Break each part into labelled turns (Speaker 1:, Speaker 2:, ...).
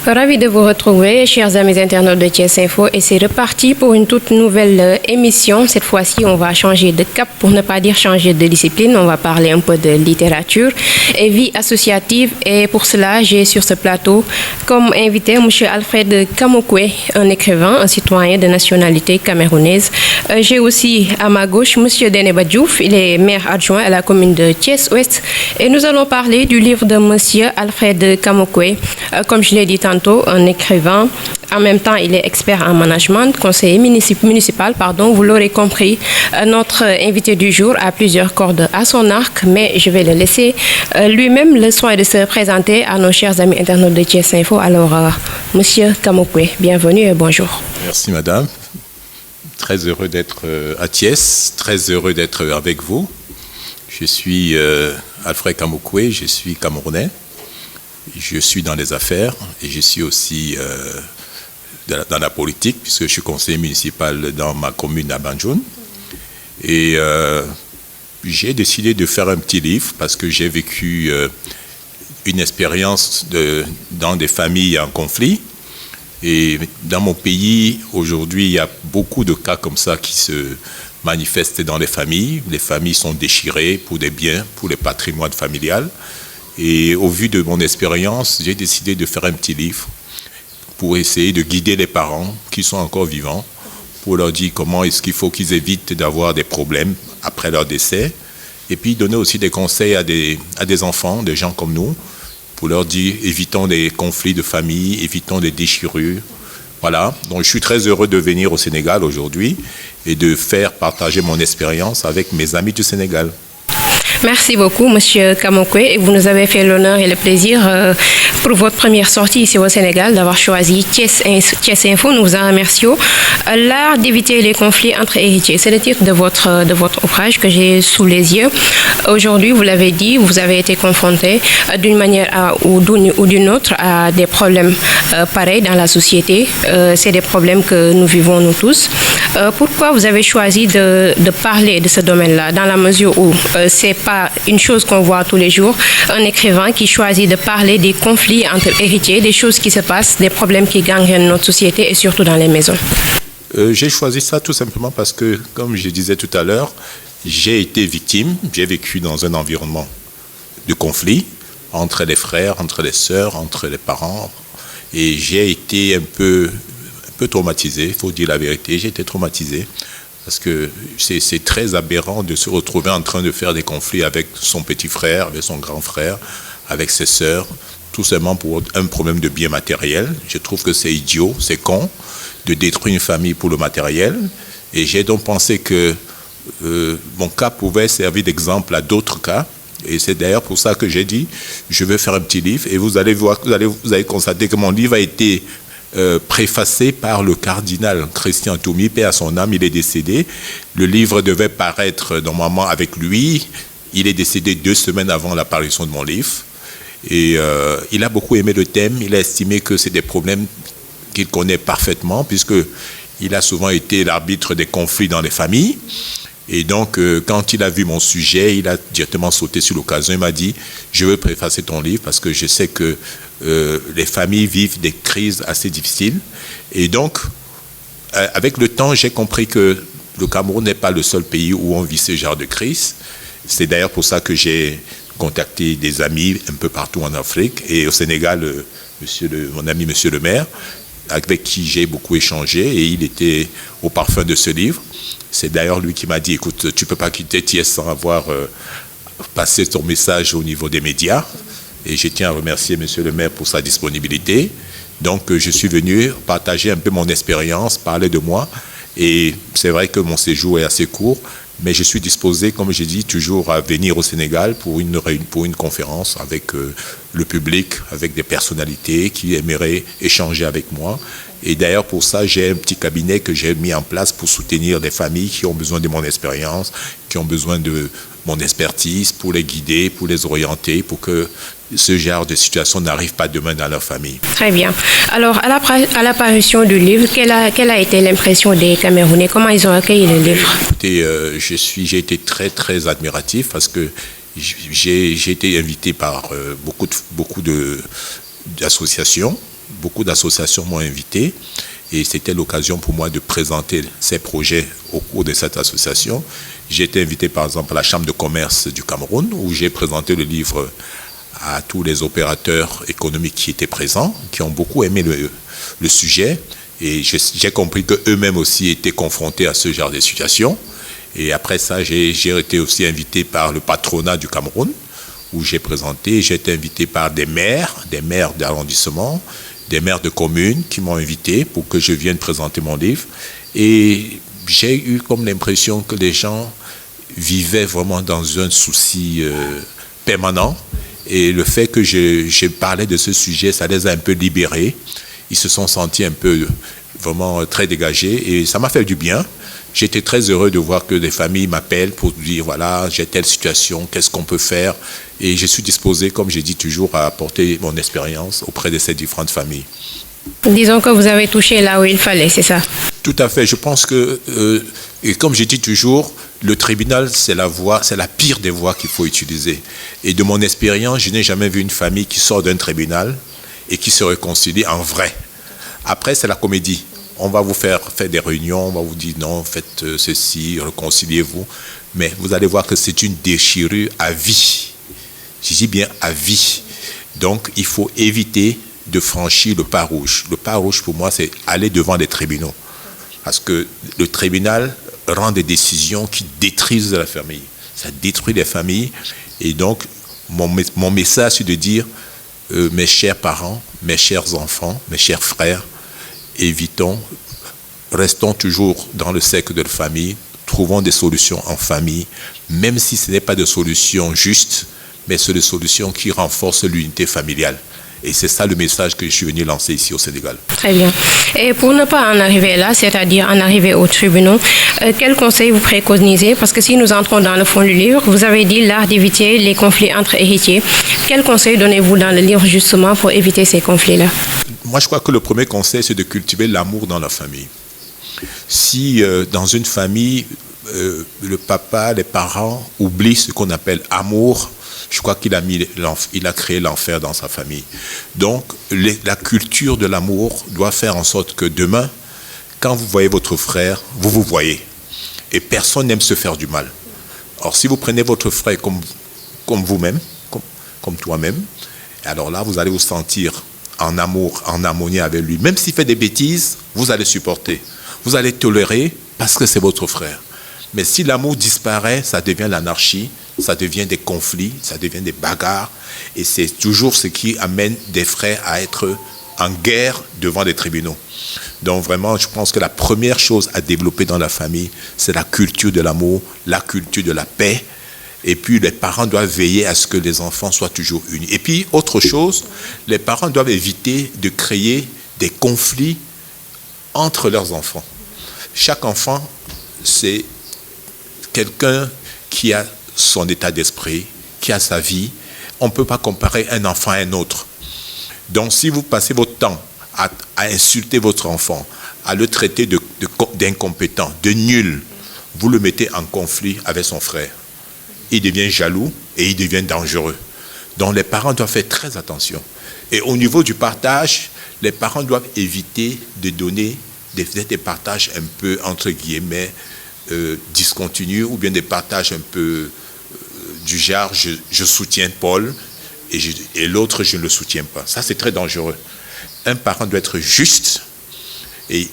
Speaker 1: Ravi de vous retrouver, chers amis internautes de Thiès Info, et c'est reparti pour une toute nouvelle émission. Cette fois-ci, on va changer de cap, pour ne pas dire changer de discipline. On va parler un peu de littérature et vie associative. Et pour cela, j'ai sur ce plateau comme invité M. Alfred Kamokwe, un écrivain, un citoyen de nationalité camerounaise. J'ai aussi à ma gauche M. Deneba Diouf, il est maire adjoint à la commune de Thiès-Ouest. Et nous allons parler du livre de M. Alfred Kamokwe. Comme je l'ai dit tantôt, un écrivain. En même temps, il est expert en management, conseiller municipal, vous l'aurez compris. Notre invité du jour a plusieurs cordes à son arc, mais je vais le laisser lui-même le soin de se présenter à nos chers amis internautes de Thiès Info. Alors, Monsieur Kamokwe, bienvenue et bonjour.
Speaker 2: Merci, madame. Très heureux d'être à Thiès, très heureux d'être avec vous. Je suis Alfred Kamokwe, je suis camerounais. Je suis dans les affaires et je suis aussi dans la politique, puisque je suis conseiller municipal dans ma commune à Banjoun. Et j'ai décidé de faire un petit livre parce que j'ai vécu une expérience dans des familles en conflit. Et dans mon pays, aujourd'hui, il y a beaucoup de cas comme ça qui se manifestent dans les familles. Les familles sont déchirées pour des biens, pour le patrimoine familial. Et au vu de mon expérience, j'ai décidé de faire un petit livre pour essayer de guider les parents qui sont encore vivants, pour leur dire comment est-ce qu'il faut qu'ils évitent d'avoir des problèmes après leur décès, et puis donner aussi des conseils à des enfants, des gens comme nous, pour leur dire évitons des conflits de famille, évitons des déchirures. Voilà, donc je suis très heureux de venir au Sénégal aujourd'hui et de faire partager mon expérience avec mes amis du Sénégal.
Speaker 1: Merci beaucoup, Monsieur Kamokwe. Vous nous avez fait l'honneur et le plaisir pour votre première sortie ici au Sénégal d'avoir choisi Thiès Info. Nous vous en remercions. L'art d'éviter les conflits entre héritiers, c'est le titre de votre ouvrage que j'ai sous les yeux. Aujourd'hui, vous l'avez dit, vous avez été confronté d'une manière ou d'une autre à des problèmes pareils dans la société. C'est des problèmes que nous vivons nous tous. Pourquoi vous avez choisi de parler de ce domaine-là, dans la mesure où c'est pas une chose qu'on voit tous les jours, un écrivain qui choisit de parler des conflits entre héritiers, des choses qui se passent, des problèmes qui gangrènent notre société et surtout dans les maisons?
Speaker 2: J'ai choisi ça tout simplement parce que, comme je disais tout à l'heure, j'ai été victime, j'ai vécu dans un environnement de conflit entre les frères, entre les sœurs, entre les parents, et j'ai été un peu traumatisé, il faut dire la vérité, j'ai été traumatisé. Parce que c'est très aberrant de se retrouver en train de faire des conflits avec son petit frère, avec son grand frère, avec ses sœurs, tout simplement pour un problème de bien matériel. Je trouve que c'est idiot, c'est con de détruire une famille pour le matériel. Et j'ai donc pensé que mon cas pouvait servir d'exemple à d'autres cas. Et c'est d'ailleurs pour ça que j'ai dit, je vais faire un petit livre. Et vous allez voir, vous allez constater que mon livre a été préfacé par le cardinal Christian Toumi, paix à son âme, il est décédé. Le livre devait paraître normalement avec lui. Il est décédé 2 semaines avant l'apparition de mon livre. Et il a beaucoup aimé le thème. Il a estimé que c'est des problèmes qu'il connaît parfaitement, puisqu'il a souvent été l'arbitre des conflits dans les familles. Et donc, quand il a vu mon sujet, il a directement sauté sur l'occasion. Il m'a dit, je veux préfacer ton livre parce que je sais que les familles vivent des crises assez difficiles. Et donc, avec le temps, j'ai compris que le Cameroun n'est pas le seul pays où on vit ce genre de crise. C'est d'ailleurs pour ça que j'ai contacté des amis un peu partout en Afrique. Et au Sénégal, mon ami Monsieur le maire, avec qui j'ai beaucoup échangé, et il était au parfum de ce livre. C'est d'ailleurs lui qui m'a dit, écoute, tu ne peux pas quitter Thiès sans avoir passé ton message au niveau des médias. Et je tiens à remercier Monsieur le maire pour sa disponibilité. Donc, je suis venu partager un peu mon expérience, parler de moi. Et c'est vrai que mon séjour est assez court, mais je suis disposé, comme j'ai dit, toujours à venir au Sénégal pour une conférence avec le public, avec des personnalités qui aimeraient échanger avec moi. Et d'ailleurs, pour ça, j'ai un petit cabinet que j'ai mis en place pour soutenir les familles qui ont besoin de mon expérience, qui ont besoin de mon expertise, pour les guider, pour les orienter, pour que ce genre de situation n'arrive pas demain dans leur famille.
Speaker 1: Très bien. Alors, à l'apparition du livre, quelle a été l'impression des Camerounais? Comment ils ont accueilli le livre?
Speaker 2: Écoutez, j'ai été très, très admiratif parce que j'ai été invité par beaucoup d'associations beaucoup d'associations m'ont invité et c'était l'occasion pour moi de présenter ces projets au cours de cette association. J'ai été invité par exemple à la Chambre de commerce du Cameroun où j'ai présenté le livre à tous les opérateurs économiques qui étaient présents, qui ont beaucoup aimé le sujet. Et j'ai compris qu'eux-mêmes aussi étaient confrontés à ce genre de situation. Et après ça, j'ai été aussi invité par le patronat du Cameroun, où j'ai présenté. J'ai été invité par des maires d'arrondissement, des maires de communes qui m'ont invité pour que je vienne présenter mon livre. Et j'ai eu comme l'impression que les gens vivaient vraiment dans un souci permanent. Et le fait que je parlais de ce sujet, ça les a un peu libérés. Ils se sont sentis un peu vraiment très dégagés et ça m'a fait du bien. J'étais très heureux de voir que des familles m'appellent pour dire voilà, j'ai telle situation, qu'est-ce qu'on peut faire? Et je suis disposé, comme je dis toujours, à apporter mon expérience auprès de ces différentes familles.
Speaker 1: Disons que vous avez touché là où il fallait, c'est ça?
Speaker 2: Tout à fait. Je pense que, et comme je dis toujours, le tribunal, c'est la pire des voies qu'il faut utiliser. Et de mon expérience, je n'ai jamais vu une famille qui sort d'un tribunal et qui se réconcilie en vrai. Après, c'est la comédie. On va vous faire des réunions, on va vous dire non, faites ceci, réconciliez-vous. Mais vous allez voir que c'est une déchirure à vie. Je dis bien à vie. Donc, il faut éviter de franchir le pas rouge. Le pas rouge, pour moi, c'est aller devant les tribunaux. Parce que le tribunal rend des décisions qui détruisent la famille. Ça détruit les familles. Et donc, mon message, c'est de dire, mes chers parents, mes chers enfants, mes chers frères, restons toujours dans le cercle de la famille, trouvons des solutions en famille, même si ce n'est pas de solutions justes, mais c'est des solutions qui renforcent l'unité familiale. Et c'est ça le message que je suis venu lancer ici au Sénégal.
Speaker 1: Très bien. Et pour ne pas en arriver là, c'est-à-dire en arriver aux tribunaux, quels conseils vous préconisez? Parce que si nous entrons dans le fond du livre, vous avez dit l'art d'éviter les conflits entre héritiers. Quels conseils donnez-vous dans le livre justement pour éviter ces conflits-là?
Speaker 2: Moi, je crois que le premier conseil, c'est de cultiver l'amour dans la famille. Si dans une famille, le papa, les parents oublient ce qu'on appelle amour, je crois qu'il a créé l'enfer dans sa famille. Donc, la culture de l'amour doit faire en sorte que demain, quand vous voyez votre frère, vous vous voyez. Et personne n'aime se faire du mal. Or, si vous prenez votre frère comme vous-même, comme toi-même, alors là, vous allez vous sentir en amour, en harmonie avec lui. Même s'il fait des bêtises, vous allez supporter. Vous allez tolérer parce que c'est votre frère. Mais si l'amour disparaît, ça devient l'anarchie, ça devient des conflits, ça devient des bagarres. Et c'est toujours ce qui amène des frères à être en guerre devant les tribunaux. Donc vraiment, je pense que la première chose à développer dans la famille, c'est la culture de l'amour, la culture de la paix. Et puis les parents doivent veiller à ce que les enfants soient toujours unis. Et puis autre chose, les parents doivent éviter de créer des conflits entre leurs enfants. Chaque enfant, c'est quelqu'un qui a son état d'esprit, qui a sa vie. On ne peut pas comparer un enfant à un autre. Donc si vous passez votre temps à insulter votre enfant, à le traiter d'incompétent, de nul, vous le mettez en conflit avec son frère. Il devient jaloux et il devient dangereux. Donc les parents doivent faire très attention. Et au niveau du partage, les parents doivent éviter de donner des partages un peu, entre guillemets, discontinus, ou bien des partages un peu du genre je soutiens Paul et l'autre je ne le soutiens pas. Ça, c'est très dangereux. Un parent doit être juste et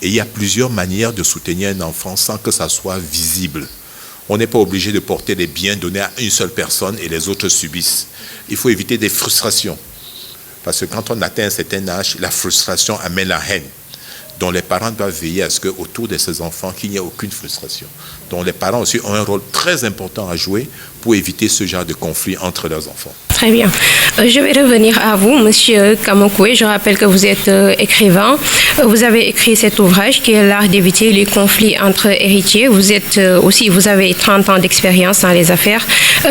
Speaker 2: il y a plusieurs manières de soutenir un enfant sans que ça soit visible. On n'est pas obligé de porter les biens donnés à une seule personne et les autres subissent. Il faut éviter des frustrations. Parce que quand on atteint un certain âge, la frustration amène la haine. Donc les parents doivent veiller à ce qu'autour de ces enfants, qu'il n'y ait aucune frustration. Donc les parents aussi ont un rôle très important à jouer pour éviter ce genre de conflit entre leurs enfants.
Speaker 1: Très bien. Je vais revenir à vous, Monsieur Kamokwe. Je rappelle que vous êtes écrivain. Vous avez écrit cet ouvrage qui est l'art d'éviter les conflits entre héritiers. Vous avez 30 ans d'expérience dans les affaires,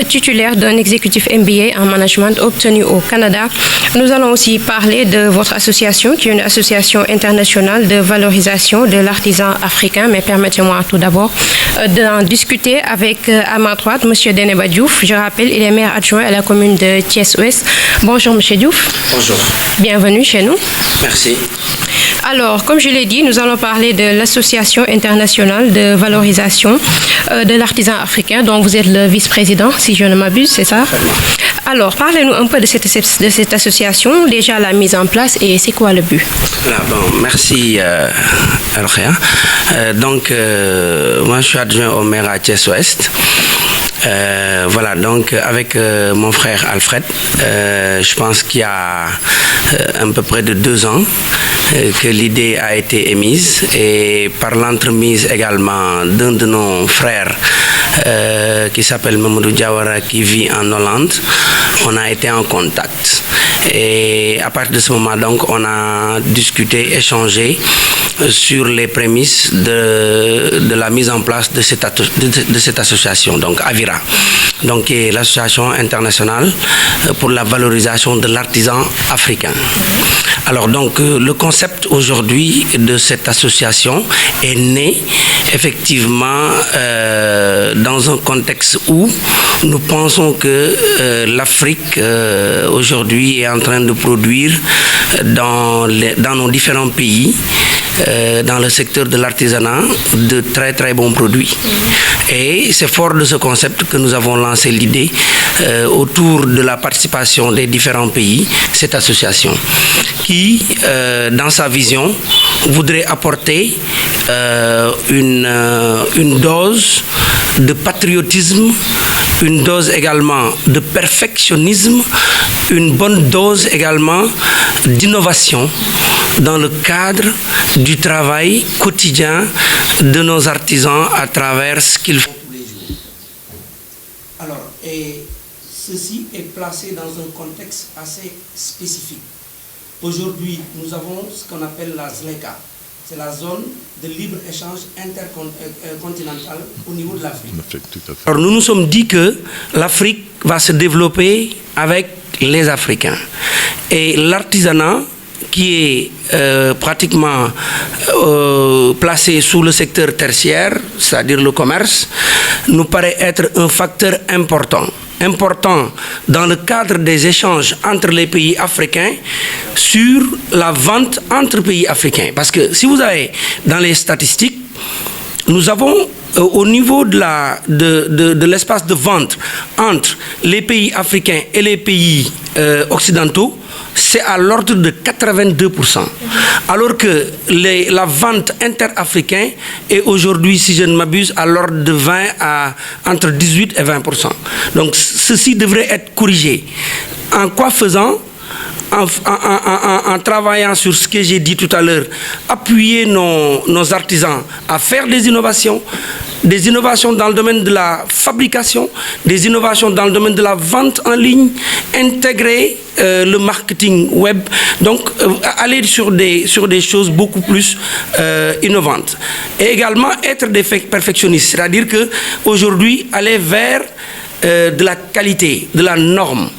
Speaker 1: titulaire d'un exécutif MBA en management obtenu au Canada. Nous allons aussi parler de votre association, qui est une association internationale de valorisation de l'artisan africain. Mais permettez-moi tout d'abord d'en discuter avec à ma droite, Monsieur Deneba Demba Diouf. Je rappelle, il est maire adjoint à la commune de Thiès-Ouest. Bonjour, monsieur Diouf.
Speaker 3: Bonjour.
Speaker 1: Bienvenue chez nous.
Speaker 3: Merci.
Speaker 1: Alors, comme je l'ai dit, nous allons parler de l'Association internationale de valorisation de l'artisan africain, dont vous êtes le vice-président, si je ne m'abuse, c'est ça? Alors, parlez-nous un peu de cette association, déjà la mise en place et c'est quoi le but?
Speaker 3: Bon, merci, Alkhaya. Moi, je suis adjoint au maire à Thiès-Ouest. Voilà, donc avec mon frère Alfred, je pense qu'il y a à peu près de 2 ans que l'idée a été émise et par l'entremise également d'un de nos frères qui s'appelle Mamadou Diawara qui vit en Hollande, on a été en contact. Et à partir de ce moment, donc, on a discuté, échangé sur les prémices de la mise en place de cette association, donc Avira, donc qui est l'association internationale pour la valorisation de l'artisan africain. Alors donc le concept aujourd'hui de cette association est né effectivement dans un contexte où nous pensons que l'Afrique aujourd'hui est en train de produire dans nos différents pays dans le secteur de l'artisanat de très très bons produits. Et c'est fort de ce concept que nous avons lancé l'idée autour de la participation des différents pays, cette association qui, dans sa vision, voudrait apporter une dose de patriotisme, une dose également de perfectionnisme, une bonne dose également d'innovation dans le cadre du travail quotidien de nos artisans à travers ce qu'ils font tous les jours. Alors, et ceci est placé dans un contexte assez spécifique. Aujourd'hui, nous avons ce qu'on appelle la ZLECA. C'est la zone de libre-échange intercontinental au niveau de l'Afrique. Alors nous nous sommes dit que l'Afrique va se développer avec les Africains. Et l'artisanat qui est pratiquement placé sous le secteur tertiaire, c'est-à-dire le commerce, nous paraît être un facteur important dans le cadre des échanges entre les pays africains sur la vente entre pays africains. Parce que si vous avez dans les statistiques, nous avons au niveau de l'espace de vente entre les pays africains et les pays occidentaux, c'est à l'ordre de 82%. Alors que la vente interafricaine est aujourd'hui, si je ne m'abuse, à l'ordre de entre 18 et 20%. Donc ceci devrait être corrigé. En quoi faisant? En travaillant sur ce que j'ai dit tout à l'heure, appuyer nos artisans à faire des innovations dans le domaine de la fabrication, des innovations dans le domaine de la vente en ligne, intégrer le marketing web, donc aller sur des choses beaucoup plus innovantes. Et également être des perfectionnistes, c'est-à-dire qu'aujourd'hui, aller vers de la qualité, de la norme,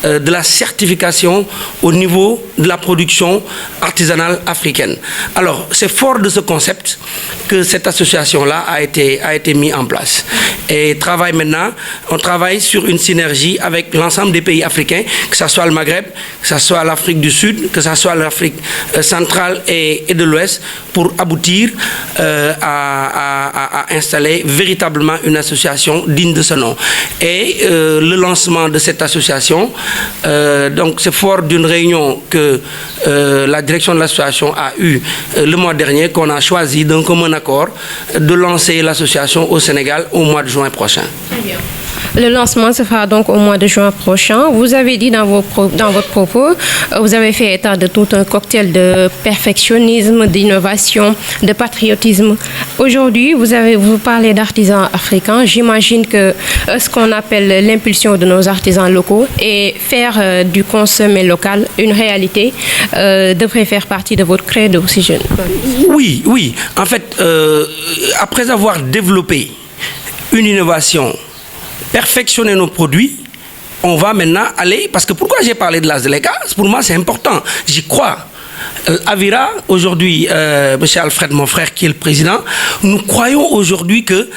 Speaker 3: de la certification au niveau de la production artisanale africaine. Alors, c'est fort de ce concept que cette association-là a été mise en place. Et on travaille sur une synergie avec l'ensemble des pays africains, que ce soit le Maghreb, que ce soit l'Afrique du Sud, que ce soit l'Afrique centrale et de l'Ouest, pour aboutir à installer véritablement une association digne de ce nom. Et le lancement de cette association, donc c'est fort d'une réunion que la direction de l'association a eue le mois dernier, qu'on a choisi d'un commun accord de lancer l'association au Sénégal au mois de juin prochain.
Speaker 1: Très bien. Le lancement se fera donc au mois de juin prochain. Vous avez dit dans votre propos, vous avez fait état de tout un cocktail de perfectionnisme, d'innovation, de patriotisme. Aujourd'hui, vous parlez d'artisans africains. J'imagine que ce qu'on appelle l'impulsion de nos artisans locaux et faire du consommé local une réalité devrait faire partie de votre credo, si je ne peux.
Speaker 3: Oui. En fait, après avoir développé une innovation, perfectionner nos produits, on va maintenant aller... Parce que pourquoi j'ai parlé de la ZLECA? Pour moi, c'est important. J'y crois. Avira, aujourd'hui, M. Alfred, mon frère, qui est le président, nous croyons aujourd'hui que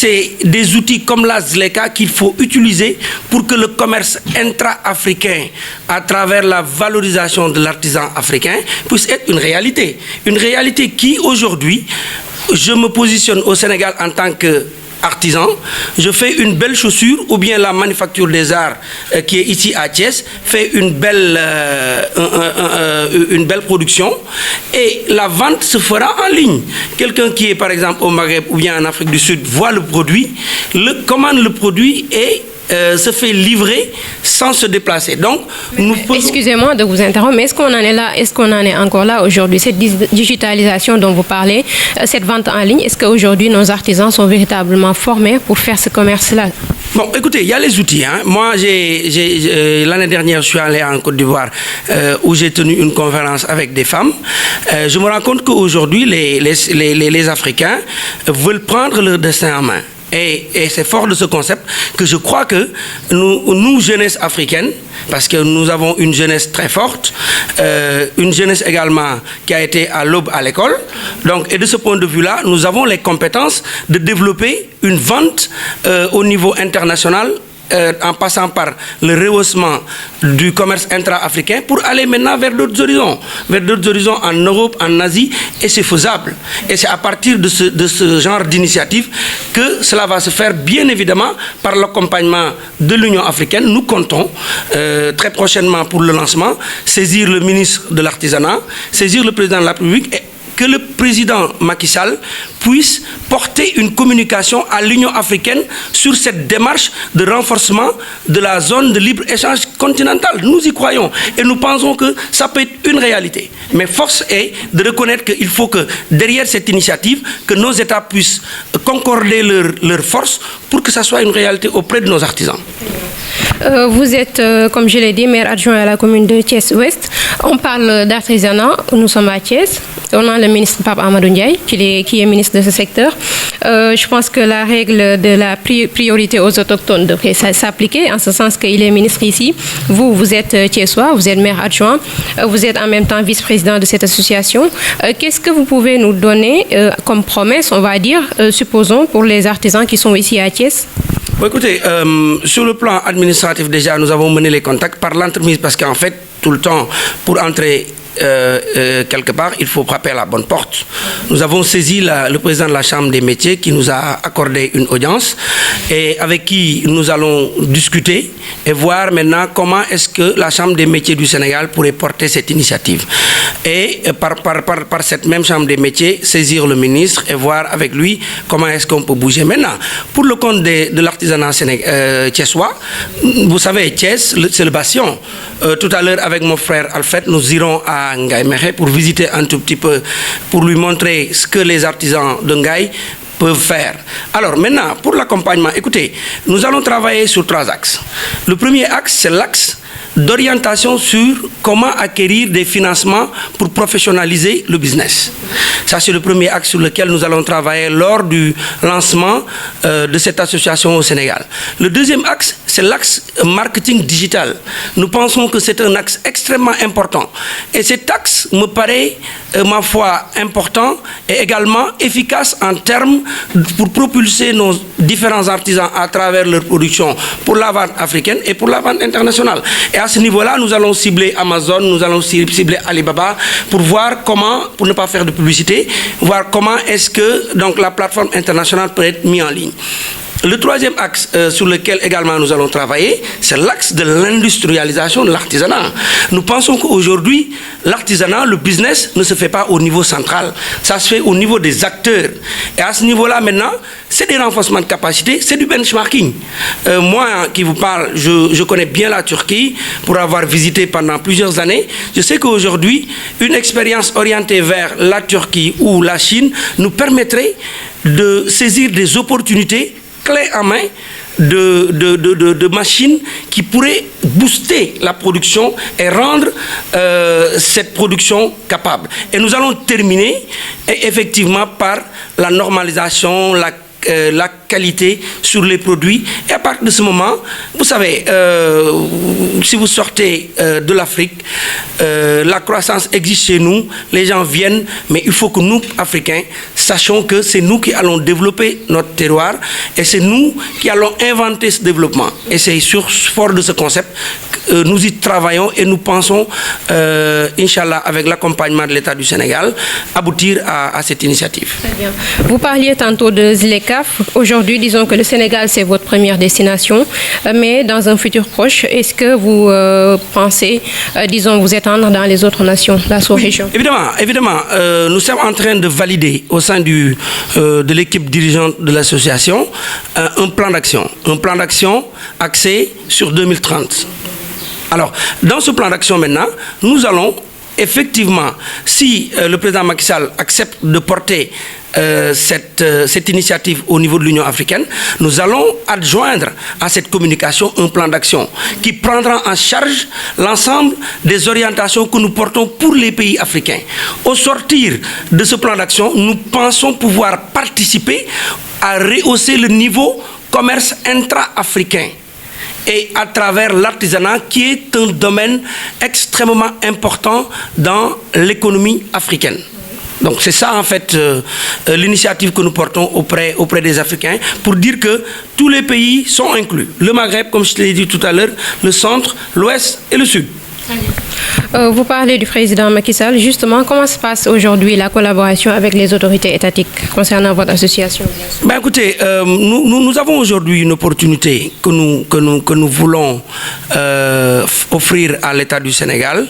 Speaker 3: c'est des outils comme la ZLECA qu'il faut utiliser pour que le commerce intra-africain, à travers la valorisation de l'artisan africain, puisse être une réalité. Une réalité qui, aujourd'hui, je me positionne au Sénégal en tant qu'artisan, je fais une belle chaussure, ou bien la manufacture des arts qui est ici à Thiès fait une belle production, et la vente se fera en ligne. Quelqu'un qui est par exemple au Maghreb ou bien en Afrique du Sud voit le produit, commande le produit et se fait livrer sans se déplacer. Donc,
Speaker 1: excusez-moi de vous interrompre, mais est-ce qu'on en est là, est-ce qu'on en est encore là aujourd'hui? Cette digitalisation dont vous parlez, cette vente en ligne, est-ce qu'aujourd'hui nos artisans sont véritablement formés pour faire ce commerce-là?
Speaker 3: Bon, écoutez, il y a les outils. Moi, l'année dernière, je suis allé en Côte d'Ivoire où j'ai tenu une conférence avec des femmes. Je me rends compte qu'aujourd'hui, les Africains veulent prendre leur destin en main. Et c'est fort de ce concept que je crois que nous jeunesse africaine, parce que nous avons une jeunesse très forte, une jeunesse également qui a été à l'aube à l'école. Donc, et de ce point de vue-là, nous avons les compétences de développer une vente au niveau international, en passant par le rehaussement du commerce intra-africain pour aller maintenant vers d'autres horizons en Europe, en Asie, et c'est faisable. Et c'est à partir de ce genre d'initiative que cela va se faire, bien évidemment, par l'accompagnement de l'Union africaine. Nous comptons très prochainement pour le lancement saisir le ministre de l'Artisanat, saisir le président de la République, et que le président Macky Sall puisse porter une communication à l'Union africaine sur cette démarche de renforcement de la zone de libre-échange continentale. Nous y croyons et nous pensons que ça peut être une réalité. Mais force est de reconnaître qu'il faut que derrière cette initiative, que nos États puissent concorder leurs forces pour que ça soit une réalité auprès de nos artisans.
Speaker 1: Vous êtes, comme je l'ai dit, maire adjoint à la commune de Thiès-Ouest. On parle d'artisanat, nous sommes à Thiès. On a le ministre Pape Amadou Ndiaye, qui est ministre de ce secteur. Je pense que la règle de la priorité aux autochtones devrait s'appliquer, en ce sens qu'il est ministre ici. Vous êtes Thiessois, vous êtes maire adjoint, vous êtes en même temps vice-président de cette association. Qu'est-ce que vous pouvez nous donner comme promesse, on va dire, supposons, pour les artisans qui sont ici à Thiès?
Speaker 3: Bon, écoutez, sur le plan administratif, déjà, nous avons mené les contacts par l'entremise, parce qu'en fait, tout le temps, pour entrer quelque part, il faut frapper à la bonne porte. Nous avons saisi le président de la Chambre des métiers qui nous a accordé une audience et avec qui nous allons discuter et voir maintenant comment est-ce que la Chambre des métiers du Sénégal pourrait porter cette initiative. Et par cette même Chambre des métiers, saisir le ministre et voir avec lui comment est-ce qu'on peut bouger. Maintenant, pour le compte de l'artisanat thiessois, vous savez, Thiès, c'est le bastion. Tout à l'heure, avec mon frère Alfred, nous irons à Ngaye Mékhé pour visiter un tout petit peu, pour lui montrer ce que les artisans de Ngaye peuvent faire. Alors maintenant, pour l'accompagnement, écoutez, nous allons travailler sur 3 axes. Le premier axe, c'est l'axe d'orientation sur comment acquérir des financements pour professionnaliser le business. Ça, c'est le premier axe sur lequel nous allons travailler lors du lancement de cette association au Sénégal. Le deuxième axe, c'est l'axe marketing digital. Nous pensons que c'est un axe extrêmement important. Et cet axe me paraît, ma foi, important et également efficace en termes pour propulser nos différents artisans à travers leur production pour la vente africaine et pour la vente internationale. Et à ce niveau-là, nous allons cibler Amazon, nous allons cibler Alibaba pour voir comment, pour ne pas faire de publicité, voir comment est-ce que donc, la plateforme internationale peut être mise en ligne. Le troisième axe sur lequel également nous allons travailler, c'est l'axe de l'industrialisation de l'artisanat. Nous pensons qu'aujourd'hui, l'artisanat, le business, ne se fait pas au niveau central. Ça se fait au niveau des acteurs. Et à ce niveau-là, maintenant, c'est des renforcements de capacité, c'est du benchmarking. Moi qui vous parle, je connais bien la Turquie pour avoir visité pendant plusieurs années. Je sais qu'aujourd'hui, une expérience orientée vers la Turquie ou la Chine nous permettrait de saisir des opportunités clés en main de machines qui pourraient booster la production et rendre cette production capable. Et nous allons terminer effectivement par la normalisation, la la qualité sur les produits. Et à partir de ce moment, vous savez, si vous sortez de l'Afrique, la croissance existe chez nous, les gens viennent, mais il faut que nous, Africains, sachions que c'est nous qui allons développer notre terroir et c'est nous qui allons inventer ce développement. Et c'est fort de ce concept que nous y travaillons et nous pensons, Inch'Allah, avec l'accompagnement de l'État du Sénégal, aboutir à cette initiative.
Speaker 1: Très bien. Vous parliez tantôt de ZLECAf. Aujourd'hui, disons que le Sénégal, c'est votre première destination, mais dans un futur proche, est-ce que vous pensez, disons, vous étendre dans les autres nations, la sous-région?
Speaker 3: Oui, évidemment. Nous sommes en train de valider au sein de l'équipe dirigeante de l'association un plan d'action axé sur 2030. Alors, dans ce plan d'action maintenant, nous allons effectivement, si le président Macky Sall accepte de porter cette initiative au niveau de l'Union africaine, nous allons adjoindre à cette communication un plan d'action qui prendra en charge l'ensemble des orientations que nous portons pour les pays africains. Au sortir de ce plan d'action, nous pensons pouvoir participer à rehausser le niveau commerce intra-africain et à travers l'artisanat qui est un domaine extrêmement important dans l'économie africaine. Donc c'est ça en fait l'initiative que nous portons auprès des Africains pour dire que tous les pays sont inclus. Le Maghreb, comme je te l'ai dit tout à l'heure, le centre, l'ouest et le sud.
Speaker 1: Vous parlez du président Macky Sall. Justement, comment se passe aujourd'hui la collaboration avec les autorités étatiques concernant votre association?
Speaker 3: Ben écoutez, nous avons aujourd'hui une opportunité que nous voulons offrir à l'État du Sénégal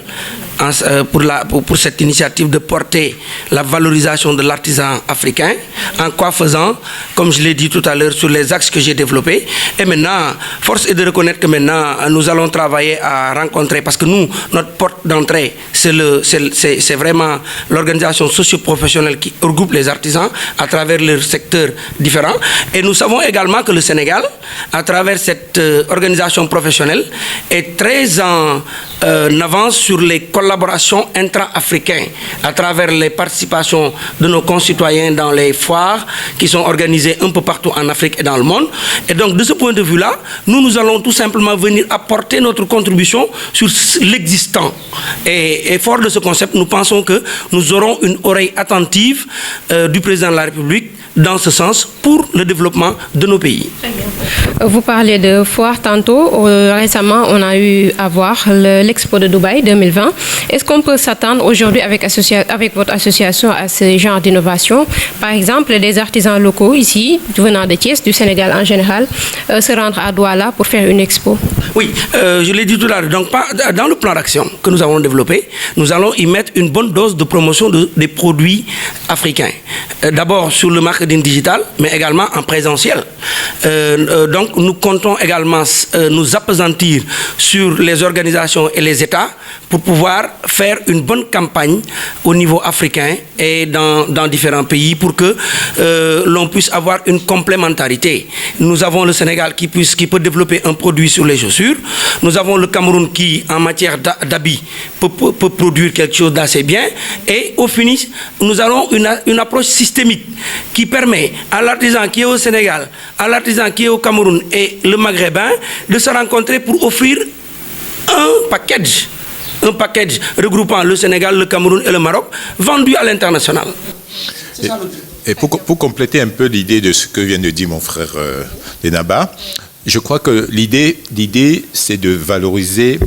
Speaker 3: pour cette initiative de porter la valorisation de l'artisan africain, en quoi faisant, comme je l'ai dit tout à l'heure, sur les axes que j'ai développés. Et maintenant, force est de reconnaître que maintenant, nous allons travailler à rencontrer, parce que nous, notre porte d'entrée, c'est vraiment l'organisation socio-professionnelle qui regroupe les artisans à travers leurs secteurs différents. Et nous savons également que le Sénégal, à travers cette organisation professionnelle, est très en avance sur les collaborations intra-africaines à travers les participations de nos concitoyens dans les foires qui sont organisées un peu partout en Afrique et dans le monde. Et donc, de ce point de vue-là, nous allons tout simplement venir apporter notre contribution sur l'existant. Et fort de ce concept, nous pensons que nous aurons une oreille attentive du président de la République dans ce sens pour le développement de nos pays.
Speaker 1: Très bien. Vous parlez de foire tantôt. Récemment, on a eu à voir l'Expo de Dubaï 2020. Est-ce qu'on peut s'attendre aujourd'hui avec votre association à ce genre d'innovation? Par exemple, des artisans locaux ici, venant de Thiès, du Sénégal en général, se rendre à Douala pour faire une expo?
Speaker 3: Oui, je l'ai dit tout à l'heure. Donc, dans le plan d'action que nous avons développé, nous allons y mettre une bonne dose de promotion des produits africains. D'abord sur le marketing digital, mais également en présentiel. Donc, nous comptons également nous appesantir sur les organisations et les États pour pouvoir faire une bonne campagne au niveau africain et dans différents pays pour que l'on puisse avoir une complémentarité. Nous avons le Sénégal qui peut développer un produit sur les chaussures. Nous avons le Cameroun qui, en matière d'habits, peut produire quelque chose d'assez bien. Et au finish, nous avons une approche systémique qui permet à l'artisan qui est au Sénégal, à l'artisan qui est au Cameroun et le Maghrébin de se rencontrer pour offrir un package regroupant le Sénégal, le Cameroun et le Maroc, vendu à l'international.
Speaker 2: Et pour compléter un peu l'idée de ce que vient de dire mon frère Denaba, je crois que l'idée, c'est de valoriser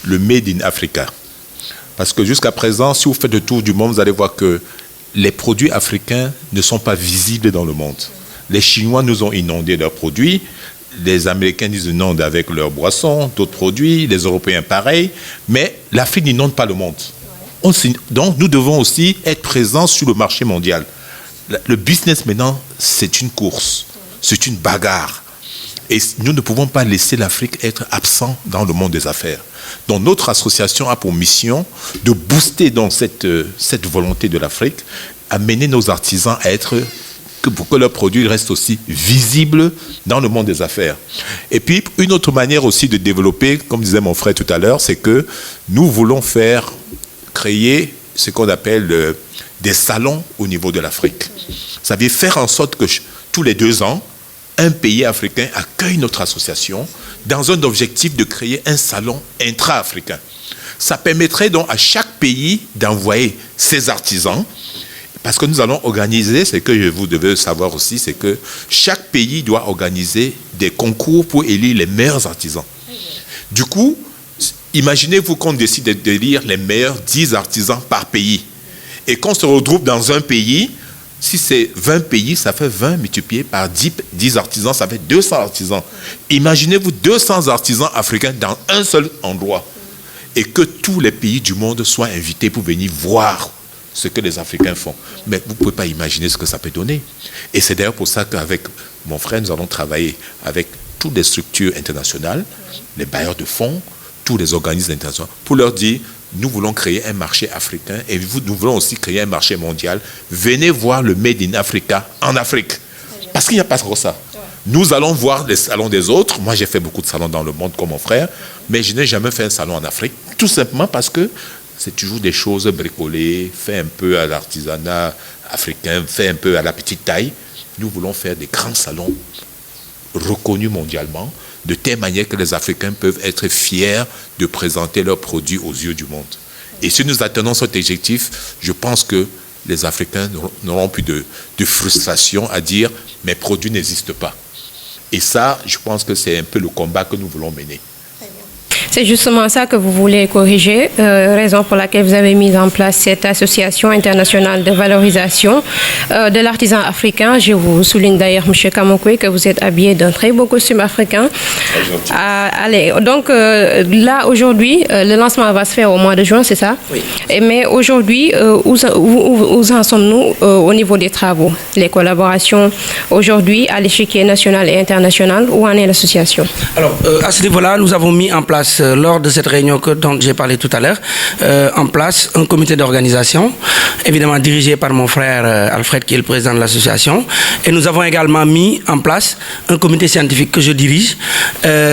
Speaker 2: le Made in Africa. Parce que jusqu'à présent, si vous faites le tour du monde, vous allez voir que les produits africains ne sont pas visibles dans le monde. Les Chinois nous ont inondé leurs produits, les Américains nous inondent avec leurs boissons, d'autres produits, les Européens pareil, mais l'Afrique n'inonde pas le monde. Donc nous devons aussi être présents sur le marché mondial. Le business maintenant, c'est une course, c'est une bagarre. Et nous ne pouvons pas laisser l'Afrique être absent dans le monde des affaires. Donc notre association a pour mission de booster dans cette volonté de l'Afrique, amener nos artisans à être, pour que leurs produits restent aussi visibles dans le monde des affaires. Et puis une autre manière aussi de développer, comme disait mon frère tout à l'heure, c'est que nous voulons créer ce qu'on appelle des salons au niveau de l'Afrique. Ça veut faire en sorte que tous les 2 ans, un pays africain accueille notre association dans un objectif de créer un salon intra-africain. Ça permettrait donc à chaque pays d'envoyer ses artisans, parce que nous allons organiser, ce que vous devez savoir aussi, c'est que chaque pays doit organiser des concours pour élire les meilleurs artisans. Du coup, imaginez-vous qu'on décide d'élire les meilleurs 10 artisans par pays. Et qu'on se regroupe dans un pays, si c'est 20 pays, ça fait 20 multiplié par 10 artisans, ça fait 200 artisans. Imaginez-vous 200 artisans africains dans un seul endroit. Et que tous les pays du monde soient invités pour venir voir ce que les Africains font. Mais vous ne pouvez pas imaginer ce que ça peut donner. Et c'est d'ailleurs pour ça qu'avec mon frère, nous allons travailler avec toutes les structures internationales, les bailleurs de fonds, tous les organismes internationaux, pour leur dire, nous voulons créer un marché africain et nous voulons aussi créer un marché mondial. Venez voir le Made in Africa en Afrique. Parce qu'il n'y a pas trop ça. Nous allons voir les salons des autres. Moi, j'ai fait beaucoup de salons dans le monde comme mon frère, mais je n'ai jamais fait un salon en Afrique, tout simplement parce que c'est toujours des choses bricolées, fait un peu à l'artisanat africain, fait un peu à la petite taille. Nous voulons faire des grands salons reconnus mondialement, de telle manière que les Africains peuvent être fiers de présenter leurs produits aux yeux du monde. Et si nous atteignons cet objectif, je pense que les Africains n'auront plus de frustration à dire « mes produits n'existent pas ». Et ça, je pense que c'est un peu le combat que nous voulons mener.
Speaker 1: C'est justement ça que vous voulez corriger, raison pour laquelle vous avez mis en place cette association internationale de valorisation de l'artisan africain. Je vous souligne d'ailleurs, M. Kamokwe, que vous êtes habillé d'un très beau costume africain. Allez, donc là, aujourd'hui, le lancement va se faire au mois de juin, c'est ça?
Speaker 3: Oui.
Speaker 1: Mais aujourd'hui, où en sommes-nous au niveau des travaux? Les collaborations aujourd'hui à l'échiquier national et international, où en est l'association?
Speaker 3: Alors, à ce niveau-là, nous avons mis en place lors de cette réunion dont j'ai parlé tout à l'heure, en place un comité d'organisation, évidemment dirigé par mon frère Alfred, qui est le président de l'association. Et nous avons également mis en place un comité scientifique que je dirige,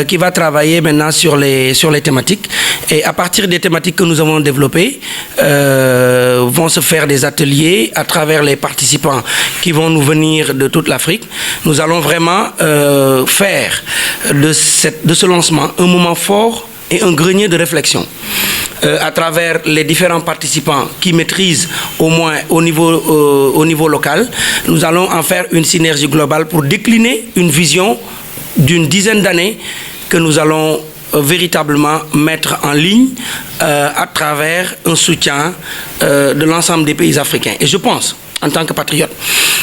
Speaker 3: qui va travailler maintenant sur les thématiques. Et à partir des thématiques que nous avons développées, vont se faire des ateliers à travers les participants qui vont nous venir de toute l'Afrique. Nous allons vraiment faire de ce lancement un moment fort et un grenier de réflexion à travers les différents participants qui maîtrisent au moins au niveau local. Nous allons en faire une synergie globale pour décliner une vision d'une dizaine d'années que nous allons véritablement mettre en ligne à travers un soutien de l'ensemble des pays africains. Et je pense, en tant que patriote,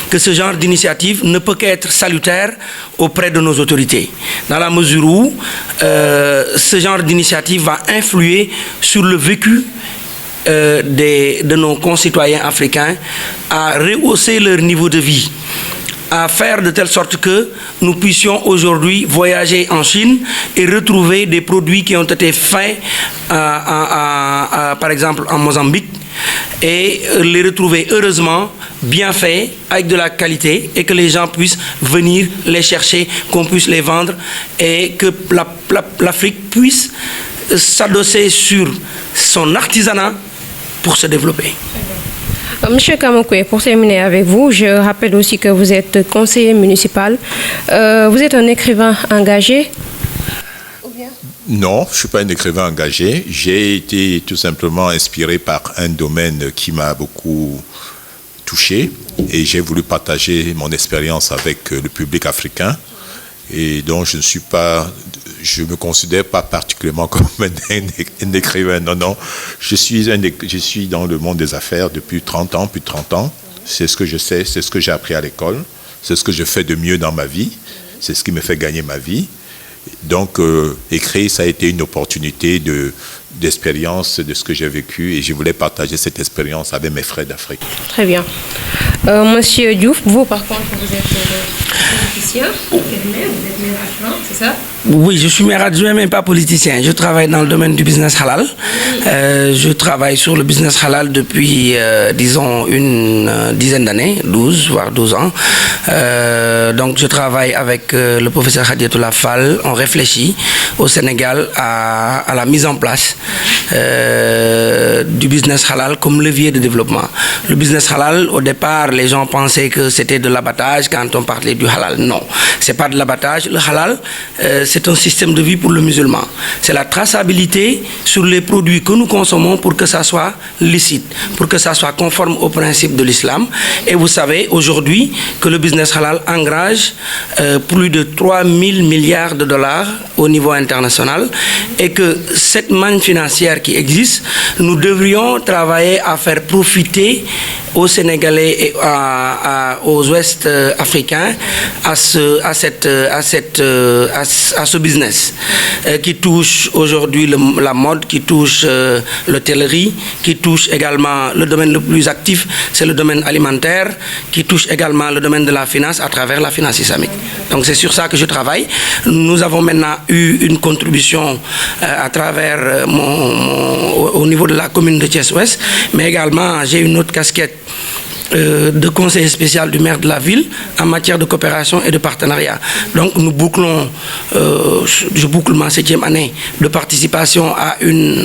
Speaker 3: que ce genre d'initiative ne peut qu'être salutaire auprès de nos autorités, dans la mesure où ce genre d'initiative va influer sur le vécu de nos concitoyens africains, à rehausser leur niveau de vie, à faire de telle sorte que nous puissions aujourd'hui voyager en Chine et retrouver des produits qui ont été faits, par exemple en Mozambique, et les retrouver heureusement bien faits, avec de la qualité, et que les gens puissent venir les chercher, qu'on puisse les vendre, et que l'Afrique puisse s'adosser sur son artisanat pour se développer.
Speaker 1: Monsieur Kamokwe, pour terminer avec vous, je rappelle aussi que vous êtes conseiller municipal. Vous êtes un écrivain engagé?
Speaker 2: Non, je ne suis pas un écrivain engagé. J'ai été tout simplement inspiré par un domaine qui m'a beaucoup touché et j'ai voulu partager mon expérience avec le public africain. Et donc, je me considère pas particulièrement comme un écrivain. Non. Je suis dans le monde des affaires depuis 30 ans, plus de 30 ans. C'est ce que je sais, c'est ce que j'ai appris à l'école. C'est ce que je fais de mieux dans ma vie. C'est ce qui me fait gagner ma vie. Donc, écrire, ça a été une opportunité d'expérience de ce que j'ai vécu et je voulais partager cette expérience avec mes frères d'Afrique.
Speaker 1: Très bien. Monsieur Diouf, vous, par contre, vous êtes politicien, vous êtes maire adjoint, c'est ça?
Speaker 3: Oui, je suis maire adjoint, mais pas politicien. Je travaille dans le domaine du business halal. Je travaille sur le business halal depuis, disons, une dizaine d'années, 12, voire 12 ans. Donc, je travaille avec le professeur Hadiatoula Fall. On réfléchit au Sénégal à la mise en place du business halal comme levier de développement. Le business halal, au départ, les gens pensaient que c'était de l'abattage quand on parlait du halal. Non, c'est pas de l'abattage. Le halal, c'est un système de vie pour le musulman. C'est la traçabilité sur les produits que nous consommons pour que ça soit licite, pour que ça soit conforme aux principes de l'islam. Et vous savez aujourd'hui que le business halal engrange plus de 3 000 milliards de dollars au niveau international et que cette manne financière qui existe, nous devrions travailler à faire profiter aux Sénégalais et aux Ouest africains à ce business qui touche aujourd'hui la mode, qui touche l'hôtellerie, qui touche également le domaine le plus actif, c'est le domaine alimentaire, qui touche également le domaine de la finance à travers la finance islamique. Donc c'est sur ça que je travaille. Nous avons maintenant eu une contribution à travers au niveau de la commune de Thiès-Ouest, mais également j'ai une autre casquette de conseiller spécial du maire de la ville en matière de coopération et de partenariat. Donc nous bouclons, je boucle ma 7e année de participation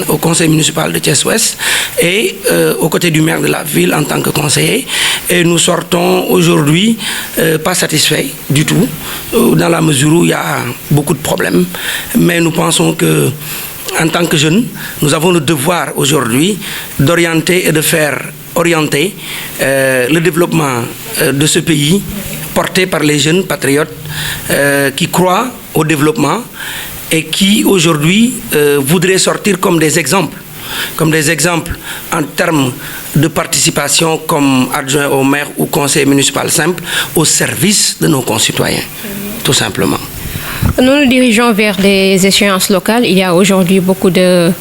Speaker 3: au conseil municipal de Thiès-Ouest et aux côtés du maire de la ville en tant que conseiller. Et nous sortons aujourd'hui pas satisfaits du tout, dans la mesure où il y a beaucoup de problèmes. Mais nous pensons que en tant que jeunes, nous avons le devoir aujourd'hui d'orienter et de faire orienter le développement de ce pays porté par les jeunes patriotes qui croient au développement et qui aujourd'hui voudraient sortir comme des exemples en termes de participation comme adjoint au maire ou conseiller municipal simple au service de nos concitoyens, tout simplement.
Speaker 1: Nous nous dirigeons vers des échéances locales. Il y a aujourd'hui beaucoup de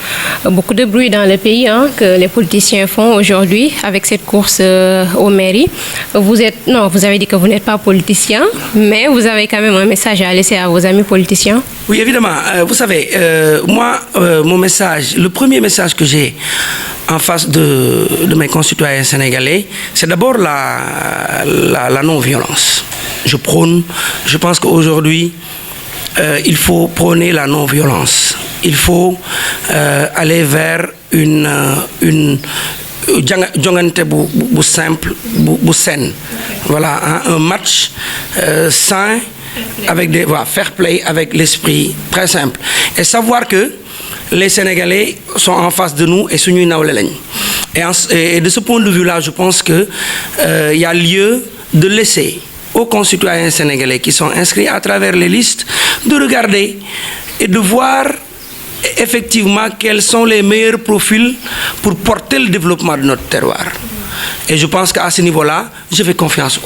Speaker 1: bruit dans le pays que les politiciens font aujourd'hui avec cette course aux mairies. Vous avez dit que vous n'êtes pas politicien, mais vous avez quand même un message à laisser à vos amis politiciens.
Speaker 3: Oui, évidemment. Vous savez, moi, mon message, le premier message que j'ai en face de mes concitoyens sénégalais, c'est d'abord la non-violence. Je pense qu'aujourd'hui, il faut prôner la non-violence. Il faut aller vers une jongante bu simple, bu saine. Voilà, un match sain avec fair play, avec l'esprit très simple. Et savoir que les Sénégalais sont en face de nous et suñuy nawle lañ. Et de ce point de vue-là, je pense que il y a lieu de laisser aux concitoyens sénégalais qui sont inscrits à travers les listes de regarder et de voir effectivement quels sont les meilleurs profils pour porter le développement de notre terroir. Et je pense qu'à ce niveau-là, je fais confiance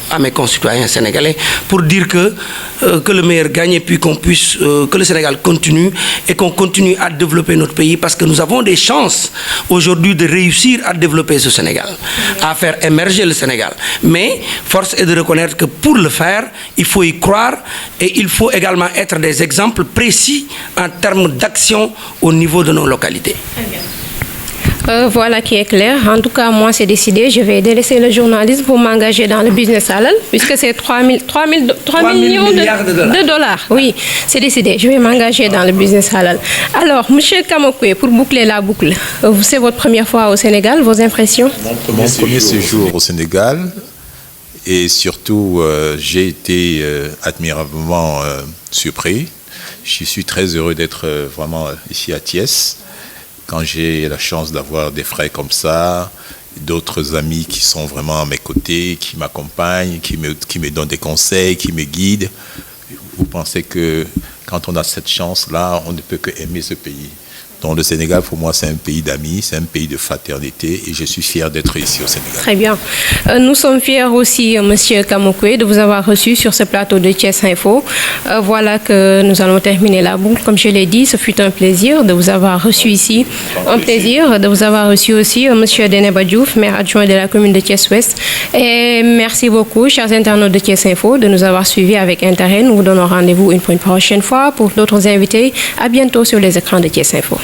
Speaker 3: à mes concitoyens sénégalais pour dire que le meilleur gagne et puis que le Sénégal continue et qu'on continue à développer notre pays parce que nous avons des chances aujourd'hui de réussir à développer ce Sénégal, à faire émerger le Sénégal. Mais force est de reconnaître que pour le faire, il faut y croire et il faut également être des exemples précis en termes d'action au niveau de nos localités.
Speaker 1: Voilà qui est clair. En tout cas, moi, c'est décidé. Je vais délaisser le journalisme pour m'engager dans le business halal, puisque c'est 3 millions de dollars. Oui, c'est décidé. Je vais m'engager dans le business halal. Alors, M. Kamokwe, pour boucler la boucle, c'est votre première fois au Sénégal, vos impressions?
Speaker 2: Mon premier séjour au Sénégal. Et surtout, j'ai été admirablement surpris. Je suis très heureux d'être vraiment ici à Thiès. Quand j'ai la chance d'avoir des frères comme ça, d'autres amis qui sont vraiment à mes côtés, qui m'accompagnent, qui me donnent des conseils, qui me guident, vous pensez que quand on a cette chance-là, on ne peut que aimer ce pays. Donc le Sénégal, pour moi, c'est un pays d'amis, c'est un pays de fraternité et je suis fier d'être ici au Sénégal.
Speaker 1: Très bien. Nous sommes fiers aussi, M. Kamokwe, de vous avoir reçu sur ce plateau de Thiès Info. Voilà que nous allons terminer la boucle. Comme je l'ai dit, ce fut un plaisir de vous avoir reçu ici. Un plaisir de vous avoir reçu aussi, M. Deneba Diouf, maire adjoint de la commune de Thiès-Ouest. Et merci beaucoup, chers internautes de Thiès Info, de nous avoir suivis avec intérêt. Nous vous donnons rendez-vous une prochaine fois pour d'autres invités. À bientôt sur les écrans de Thiès Info.